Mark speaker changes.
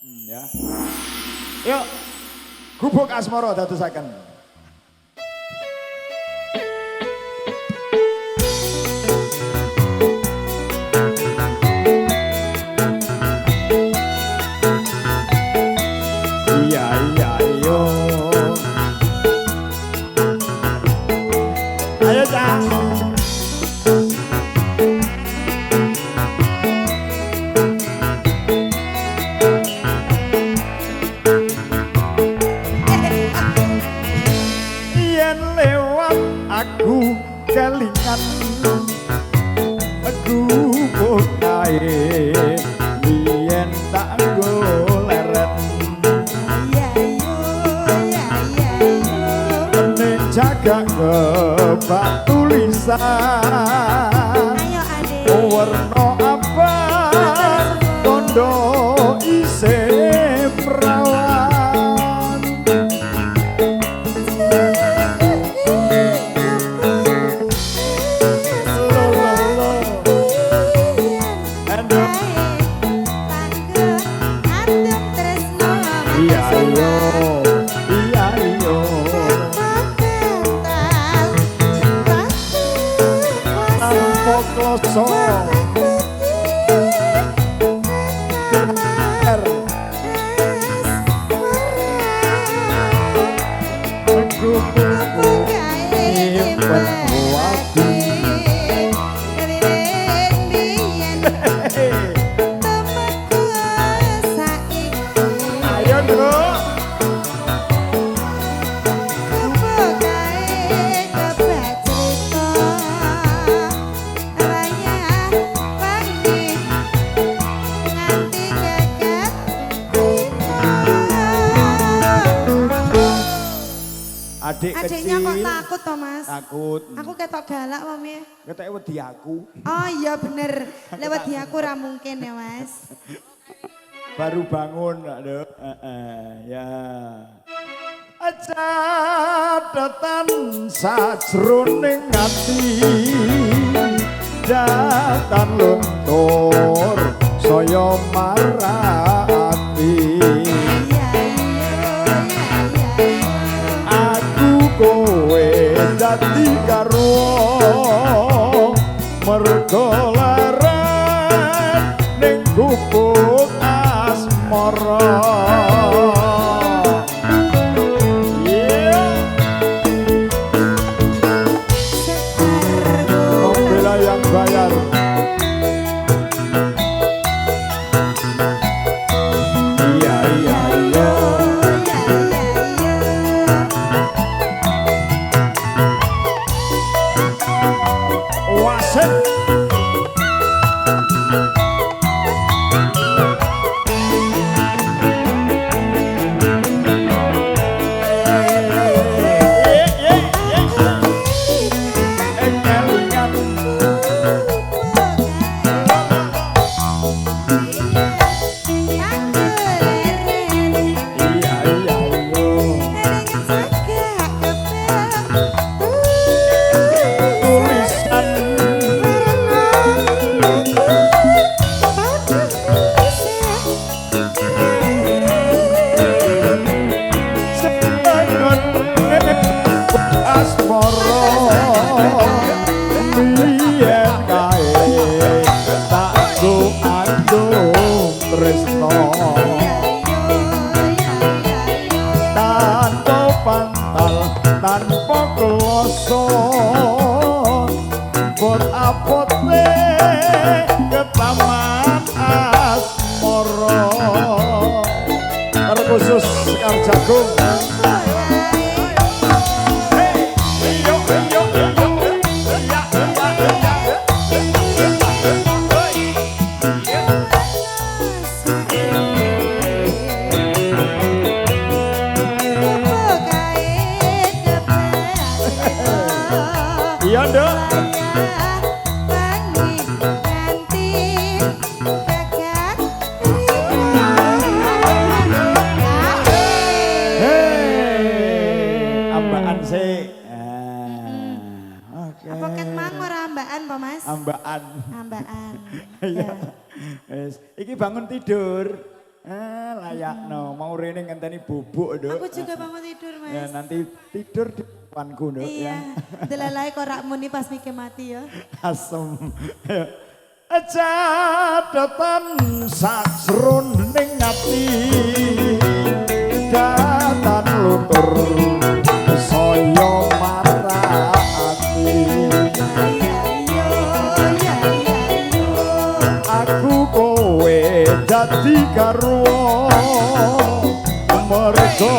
Speaker 1: Ya. Yuk, gubuk asmara dadosaken. Iya iya yo. Ayo Cang. Aku kelingan gubuk kae biyen tak goleret ning jaga kebak tulisan warna abang tondo isih perawan
Speaker 2: Adiknya kok takut toh Mas?
Speaker 1: Takut.
Speaker 2: Aku ketok galak Mami.
Speaker 1: Ketok wedi aku.
Speaker 2: Oh iya bener, lewat di aku ra mungkin ya Mas.
Speaker 1: Baru bangun, aduh. Ya. Aja datang sajroning ati datan luntur saya marati. Kowe dadi karo mergo larat ning gubuk asmara. Bela yang bayar. Iya iya iya. Wasit tanpa kloso bot apote ke taman asmara terkhusus Sekar Jagung. Iya dong. Ambaan sih. Oke.
Speaker 2: Apa ket mang ora ambaan Pak Mas?
Speaker 1: Ambaan.
Speaker 2: Ambaan.
Speaker 1: Iya. Wis, iki bangun tidur. ngayakno. Mau rene ngenteni bubuk, Nduk.
Speaker 2: Aku juga bangun tidur, Mas.
Speaker 1: Ya nanti tidur di depanku, Nduk ya.
Speaker 2: Iya. Delalai kok rak muni pas Mike mati ya.
Speaker 1: Asem. Catatan sajroning ati datan lutur saya marati. Aku kowe dadi garwa mergo